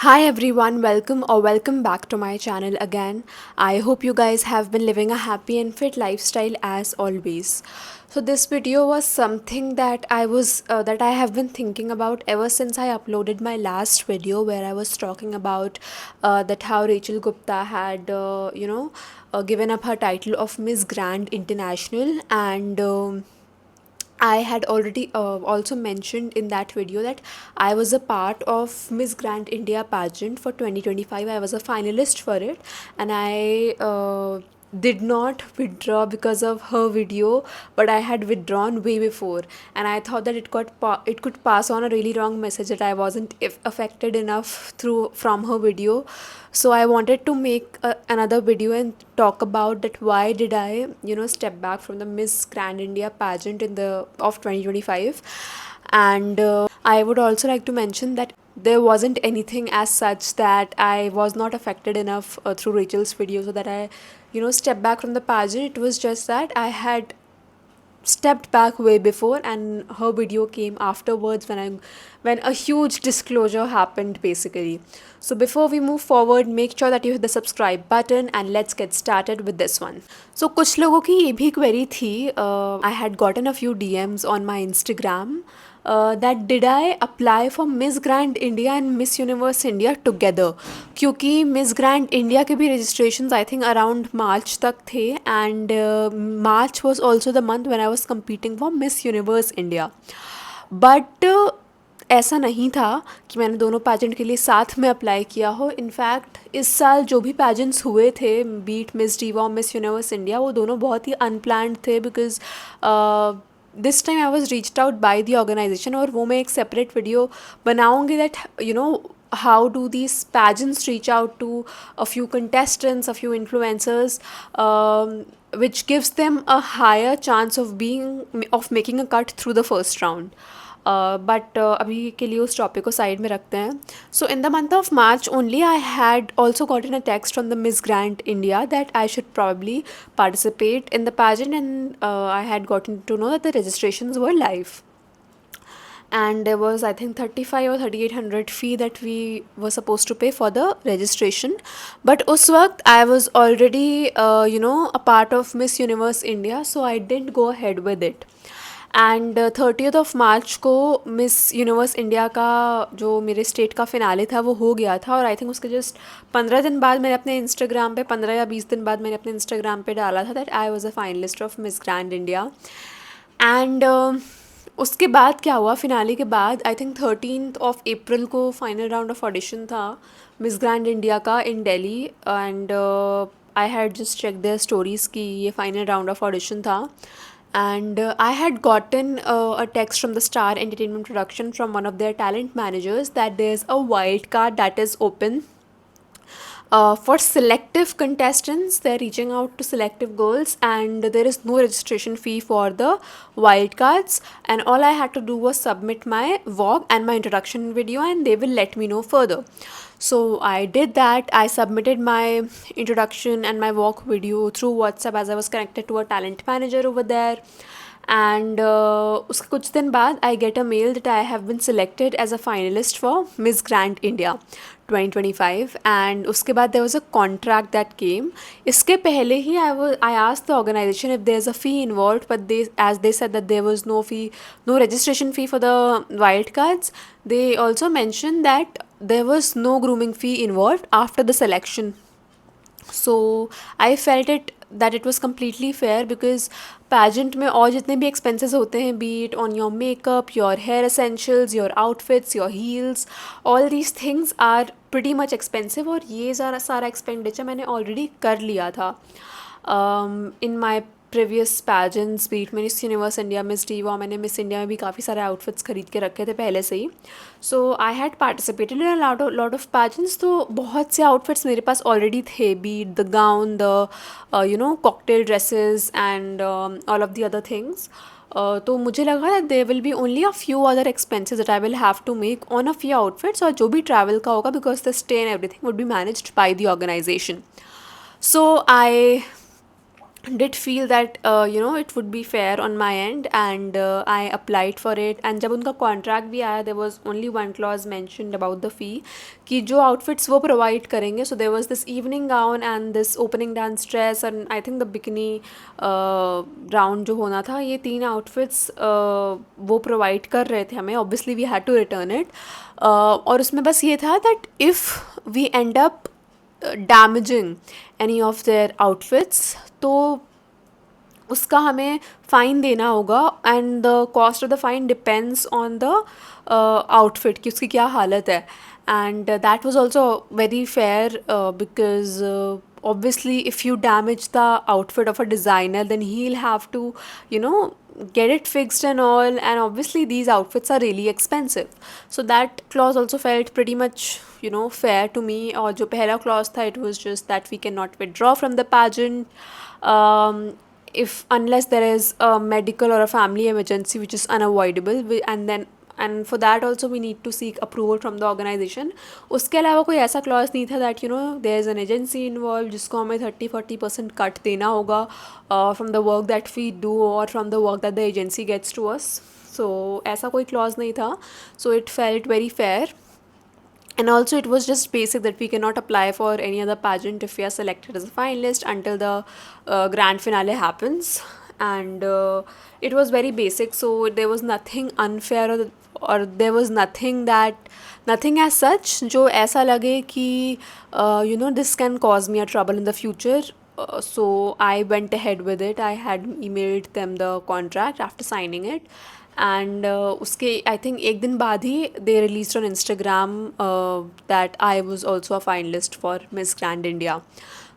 Hi everyone, welcome back to my channel again. I hope you guys have been living a happy and fit lifestyle as always. So this video was something that I have been thinking about ever since I uploaded my last video where I was talking about that how Rachel Gupta had given up her title of Miss Grand International and I had already also mentioned in that video that I was a part of Miss Grand India pageant for 2025. I was a finalist for it, and I did not withdraw because of her video, but I had withdrawn way before, and I thought that it could pass on a really wrong message that I wasn't affected enough through from her video. So I wanted to make another video and talk about that why did I step back from the Miss Grand India pageant in the of 2025. And I would also like to mention that there wasn't anything as such that I was not affected enough through Rachel's video so that I step back from the pageant. It was just that I had stepped back way before and her video came afterwards when a huge disclosure happened basically. So before we move forward, make sure that you hit the subscribe button and let's get started with this one. So कुछ लोगों की ये भी query थी, I had gotten a few DMs on my Instagram that did I apply for Miss Grand India and Miss Universe India together, क्योंकि Miss Grand India के भी registrations I think around March तक थे and March was also the month when I was competing for Miss Universe India. But ऐसा नहीं था कि मैंने दोनों पैजेंट के लिए साथ में अप्लाई किया हो. इनफैक्ट इस साल जो भी पैजेंट्स हुए थे, बीट मिस डीवा और मिस यूनिवर्स इंडिया, वो दोनों बहुत ही अनप्लान्ड थे because this time I was reached out by the organization. और वो मैं एक सेपरेट वीडियो बनाऊँगी that how do these pageants reach out to a few contestants, a few influencers, which gives them a higher chance of making a cut through the first round. But अभी के लिए उस topic को side में रखते हैं. So in the month of March only I had also gotten a text from the Miss Grand India that I should probably participate in the pageant, and I had gotten to know that the registrations were live. And there was I think 35 or 3800 fee that we were supposed to pay for the registration. But उस वक्त I was already a part of Miss Universe India, so I didn't go ahead with it. And 30th of March को miss Universe India का जो मेरे state का finale था वो हो गया था, और आई थिंक उसके जस्ट 15 दिन बाद मैंने अपने इंस्टाग्राम पे 15 या 20 दिन बाद मैंने अपने इंस्टाग्राम पे डाला था that I was a finalist of miss Grand India. And उसके बाद क्या हुआ, फिनाले के बाद I think 13th of April को फाइनल राउंड ऑफ ऑडिशन था मिस ग्रैंड इंडिया का in Delhi. And I had just check their stories कि ये फाइनल राउंड ऑफ ऑडिशन था. And I had gotten a text from the Star Entertainment Production from one of their talent managers that there's a wild card that is open for selective contestants. They're reaching out to selective girls, and there is no registration fee for the wildcards. And all I had to do was submit my vlog and my introduction video, and they will let me know further. So I did that. I submitted my introduction and my walk video through WhatsApp as I was connected to a talent manager over there. And उसके कुछ दिन बाद I get a mail that I have been selected as a finalist for Miss Grand India 2025. And उसके बाद there was a contract that came. इसके पहले ही I asked the organization if there's a fee involved, but they said that there was no fee, no registration fee for the wildcards. They also mentioned that there was no grooming fee involved after the selection. So I felt that it was completely fair because pageant में और जितने भी expenses होते हैं, be it on your makeup, your hair essentials, your outfits, your heels, all these things are pretty much expensive, और ये सारा expenditure मैंने already कर लिया था in my previous pageants, be it Miss Universe India, Miss Diva. मैंने Miss India में भी काफ़ी सारे आउटफिट्स खरीद के रखे थे पहले से ही. So I had participated in lot of pageants. तो बहुत से आउटफिट्स मेरे पास ऑलरेडी थे, be it the gown, the cocktail dresses and all of the other things. तो मुझे लगा there will be only a few other expenses that I will have to make on a few outfits, और जो भी travel का होगा because the stay and everything would be managed by the organisation. So I did feel that it would be fair on my end, and I applied for it. And जब उनका contract भी आया, there was only one clause mentioned about the fee कि जो outfits वो provide करेंगे. So there was this evening gown and this opening dance dress and I think the bikini round जो होना था, ये 3 outfits वो provide कर रहे थे हमें. Obviously we had to return it. और उसमें बस ये था that if we end up damaging any of their outfits, तो उसका हमें फ़ाइन देना होगा. And the cost of the fine depends on the outfit कि उसकी क्या हालत है. And that was also very fair because obviously if you damage the outfit of a designer, then he'll have to you know get it fixed and all, and obviously these outfits are really expensive. So that clause also felt pretty much fair to me. और जो पहला clause था, it was just that we cannot withdraw from the pageant if unless there is a medical or a family emergency which is unavoidable, and for that also we need to seek approval from the organization. उसके अलावा कोई ऐसा clause नहीं था that there is an agency involved जिसको हमें 30-40% cut देना होगा from the work that we do or from the work that the agency gets to us. So ऐसा कोई clause नहीं था. So it felt very fair. And also it was just basic that we cannot apply for any other pageant if we are selected as a finalist until the grand finale happens. And it was very basic, so there was nothing unfair, or there was nothing as such जो ऐसा लगे कि this can cause me a trouble in the future. So I went ahead with it. I had emailed them the contract after signing it. And उसके I think एक दिन बाद ही they release on Instagram that I was also a finalist for Miss Grand India.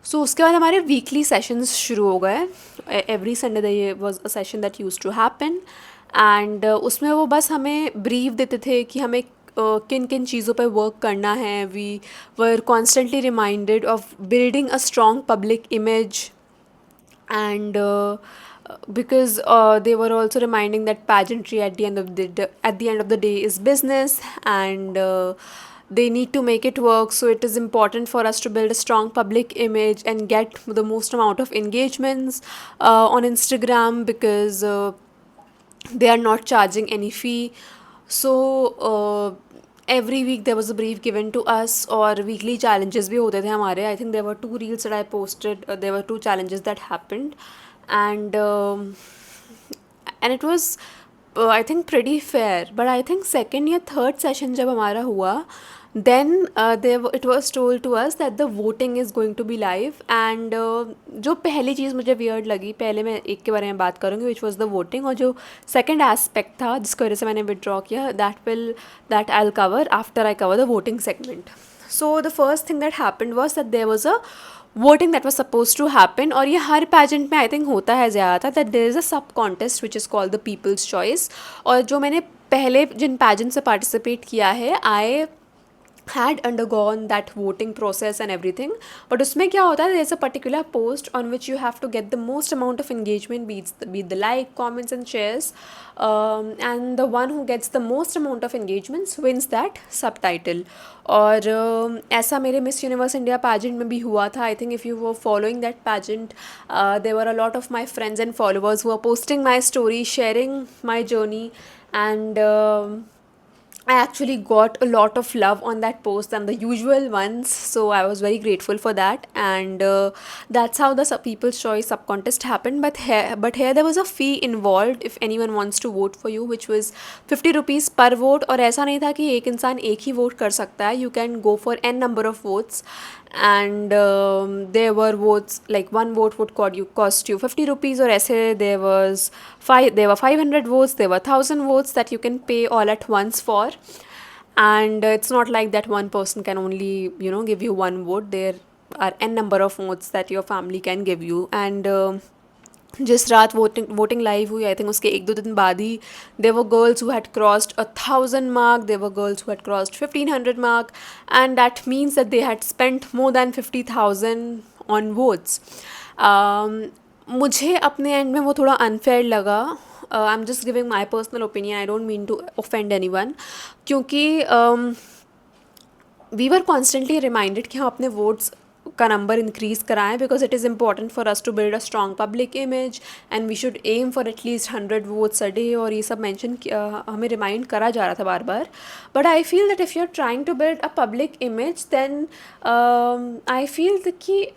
So उसके बाद हमारे weekly sessions शुरू हो गए. एवरी संडे ये was a session that use to happen. And उसमें वो बस हमें ब्रीफ देते थे कि हमें किन किन चीज़ों पर वर्क करना है. We were constantly reminded of building a strong public image. And because they were also reminding that pageantry at the end of the day is business, and they need to make it work. So it is important for us to build a strong public image and get the most amount of engagements on Instagram, because they are not charging any fee. So every week there was a brief given to us, और weekly challenges भी होते थे हमारे. I think there were 2 reels that I posted. There were 2 challenges that happened, and it was I think pretty fair. But I think second या third session जब हमारा हुआ, then it was told to us that the voting is going to be live. And जो पहली चीज़ मुझे weird लगी, पहले मैं एक के बारे में बात करूँगी, which was the voting, और जो second aspect था जिसकी वजह से मैंने withdraw किया, that I'll cover after I cover the voting segment. So the first thing that happened was that there was a voting that was supposed to happen, और ये हर pageant में I think होता है ज़्यादातर, that there is a sub contest which is called the people's choice. और जो मैंने पहले जिन pageant से participate किया है, I had undergone that voting process and everything. But उसमें क्या होता है, there's a particular post on which you have to get the most amount of engagement, be it the like, comments and shares, and the one who gets the most amount of engagements wins that subtitle. और ऐसा मेरे miss Universe India pageant में भी हुआ था. I think if you were following that pageant, there were a lot of my friends and followers who were posting my story, sharing my journey, and I actually got a lot of love on that post than the usual ones, so I was very grateful for that. And that's how the People's Choice sub contest happened. But here there was a fee involved if anyone wants to vote for you, which was 50 rupees per vote. और ऐसा नहीं था कि एक इंसान एक ही vote कर सकता है. You can go for n number of votes, and there were votes like one vote would cost you 50 rupees, or ऐसे there were 500 votes, there were 1000 votes that you can pay all at once for. And it's not like that one person can only give you one vote. There are n number of votes that your family can give you. And जिस रात voting live हुई, I think उसके 1-2 दिन बाद ही there were girls who had crossed 1000 mark, there were girls who had crossed 1500 mark, and that means that they had spent more than 50,000 on votes. मुझे अपने and में वो थोड़ा unfair लगा. I'm just giving my personal opinion, I don't mean to offend anyone, क्योंकि we were constantly reminded कि हम अपने votes का नंबर इंक्रीज़ कराएं, because it is important for us to build a strong public image and we should aim for at least 100 votes a day, और ये सब mention हमें रिमाइंड करा जा रहा था बार बार. But I feel that if you are trying to build a public image, then I feel कि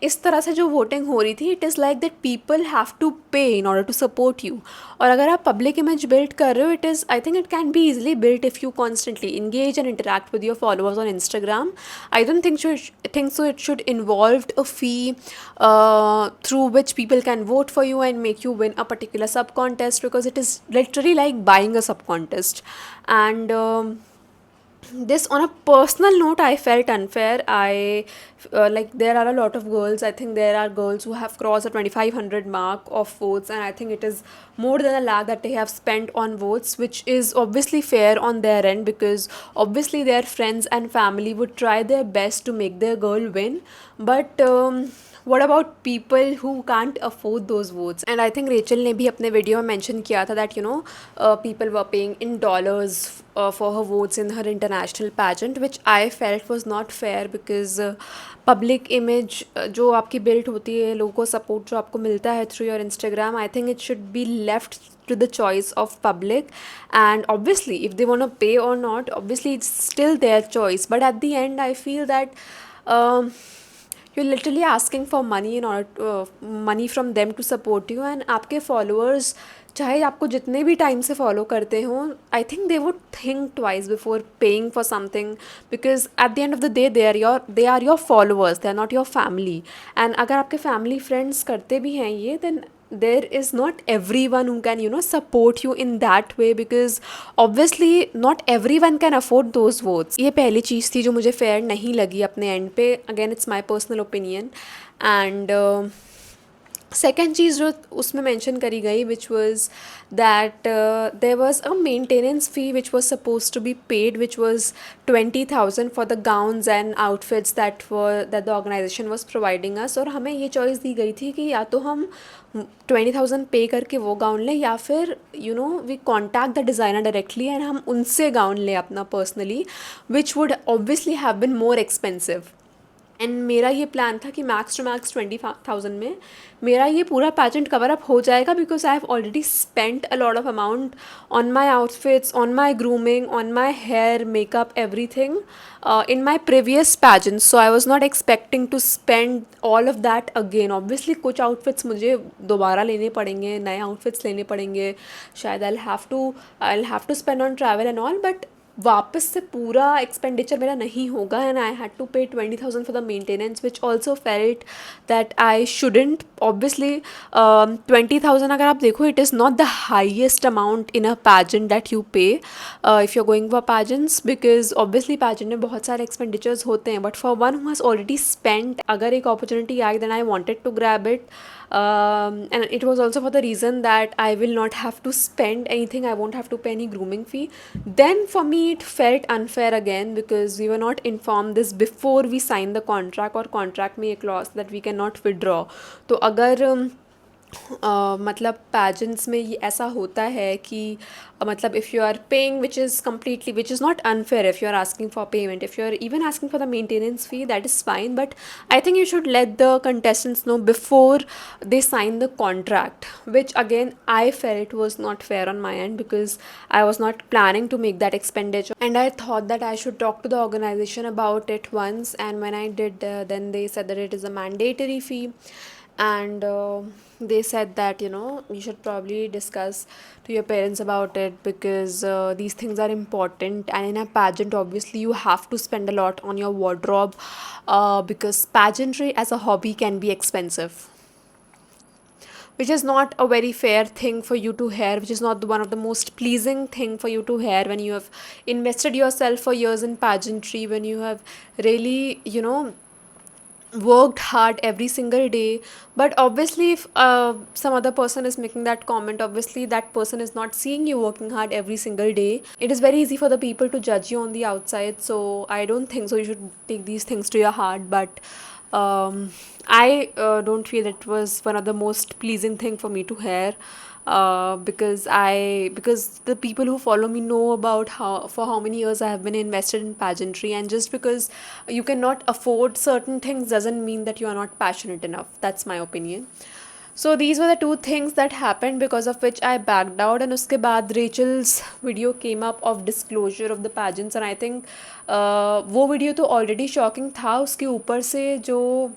इस तरह से जो वोटिंग हो रही थी, it is like that people have to pay in order to support you. और अगर आप पब्लिक इमेज बिल्ड कर रहे हो, it is, I think it can be easily built if you constantly engage and interact with your followers on Instagram. I don't think so it should involve a fee through which people can vote for you and make you win a particular sub contest, because it is literally like buying a sub contest. And this, on a personal note, I felt unfair. I like, there are a lot of girls, I think there are girls who have crossed the 2500 mark of votes, and I think it is more than a lakh that they have spent on votes, which is obviously fair on their end, because obviously their friends and family would try their best to make their girl win. But what about people who can't afford those votes? And I think Rachel ने भी अपने video में mention किया था that, you know, people were paying in dollars for her votes in her international pageant, which I felt was not fair, because public image जो आपकी built होती है, लोगों को support जो आपको मिलता है through your Instagram, I think it should be left to the choice of public. And obviously if they want to pay or not, obviously it's still their choice, but at the end I feel that um, you're literally asking for money in order to, money from them to support you. And आपके followers चाहे आपको जितने भी time से follow करते हों, I think they would think twice before paying for something, because at the end of the day they are your followers, they are not your family. And अगर आपके फैमिली फ्रेंड्स करते भी हैं ये, then there is not everyone who can, you know, support you in that way, because obviously not everyone can afford those votes. ये पहली चीज़ थी जो मुझे fair नहीं लगी अपने end पे. Again, it's my personal opinion. And second चीज़ जो उसमें मेंशन करी गई, which was that there was a maintenance fee which was suppose to be paid, which was 20,000 for the gowns and outfits that the organisation was providing us. और हमें ये choice दी गई थी कि या तो हम 20,000 पे करके वो गाउन लें, या फिर you know we contact the designer directly and हम उनसे गाउन लें अपना personally, which would obviously have been more expensive. And मेरा ये प्लान था कि मैक्स टू मैक्स 20,000 में मेरा ये पूरा पैजेंट कवर अप हो जाएगा, because I have already spent a lot of amount on my outfits, on my grooming, on my hair, makeup, everything in my previous pageants. So I was not expecting to spend all of that again. Obviously कुछ outfits मुझे दोबारा लेने पड़ेंगे, नए outfits लेने पड़ेंगे, शायद I'll have to spend on travel and all, but वापस से पूरा एक्सपेंडिचर मेरा नहीं होगा. And I had to pay 20,000 for the maintenance, which also felt that I shouldn't. Obviously 20,000 अगर आप देखो, it is not the highest amount in a pageant that you pay if you are going for pageants, because obviously pageant में बहुत सारे expenditures होते हैं. But for one who has already spent, अगर एक अपॉर्चुनिटी आई, then I wanted to grab it. And it was also for the reason that I will not have to spend anything, I won't have to pay any grooming fee. Then for me it felt unfair again, because we were not informed this before we signed the contract, or contract में a clause that we cannot withdraw. तो अगर मतलब pageants में ये ऐसा होता है कि मतलब if you are paying, which is completely, which is not unfair if you are asking for payment, if you are even asking for the maintenance fee, that is fine. But I think you should let the contestants know before they sign the contract, which again I felt was not fair on my end, because I was not planning to make that expenditure, and I thought that I should talk to the organization about it once. And when I did, then they said that it is a mandatory fee. And they said that, you know, you should probably discuss to your parents about it, because these things are important. And in a pageant, obviously you have to spend a lot on your wardrobe, because pageantry as a hobby can be expensive, which is not a very fair thing for you to hear, which is not one of the most pleasing thing for you to hear, when you have invested yourself for years in pageantry, when you have really, you know, worked hard every single day. But obviously if some other person is making that comment, obviously that person is not seeing you working hard every single day. It is very easy for the people to judge you on the outside, so I don't think so you should take these things to your heart. But I don't feel it was one of the most pleasing thing for me to hear. because the people who follow me know about how many years I have been invested in pageantry, and just because you cannot afford certain things doesn't mean that you are not passionate enough. That's my opinion. So these were the two things that happened because of which I backed out, and उसके बाद Rachel's video came up of disclosure of the pageants, and I think वो video तो already shocking था, उसके ऊपर से जो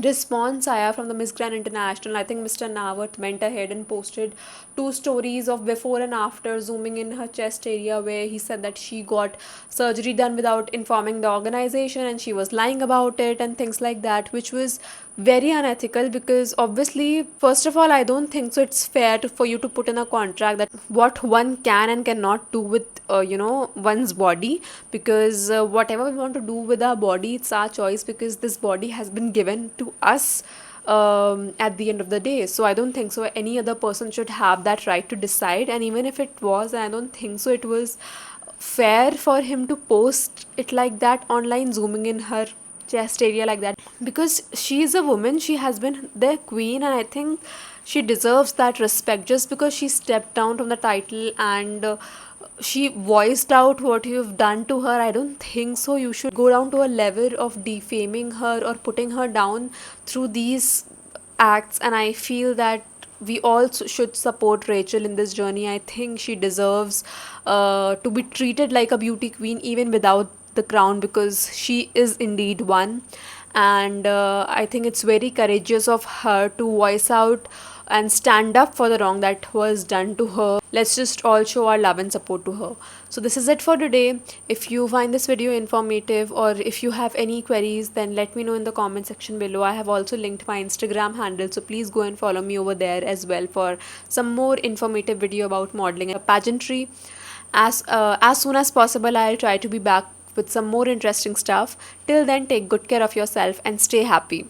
response आया from the Miss Grand International. I think Mr. Nawat went ahead and posted two stories of before and after, zooming in her chest area, where he said that she got surgery done without informing the organization and she was lying about it and things like that, which was very unethical. Because obviously, first of all, I don't think so it's fair for you to put in a contract that what one can and cannot do with one's body, because whatever we want to do with our body, it's our choice, because this body has been given to us at the end of the day. So I don't think so any other person should have that right to decide. And even if it was, I don't think so it was fair for him to post it like that online, zooming in her chest area like that, because she is a woman, she has been their queen, and I think she deserves that respect. Just because she stepped down from the title and she voiced out what you've done to her, I don't think so you should go down to a level of defaming her or putting her down through these acts. And I feel that we all should support Rachel in this journey. I think she deserves to be treated like a beauty queen even without the crown, because she is indeed one. And I think it's very courageous of her to voice out and stand up for the wrong that was done to her. Let's just all show our love and support to her. So this is it for today. If you find this video informative, or if you have any queries, then let me know in the comment section below. I have also linked my Instagram handle, so please go and follow me over there as well for some more informative video about modeling and pageantry. As soon as possible, I'll try to be back with some more interesting stuff. Till then, take good care of yourself and stay happy.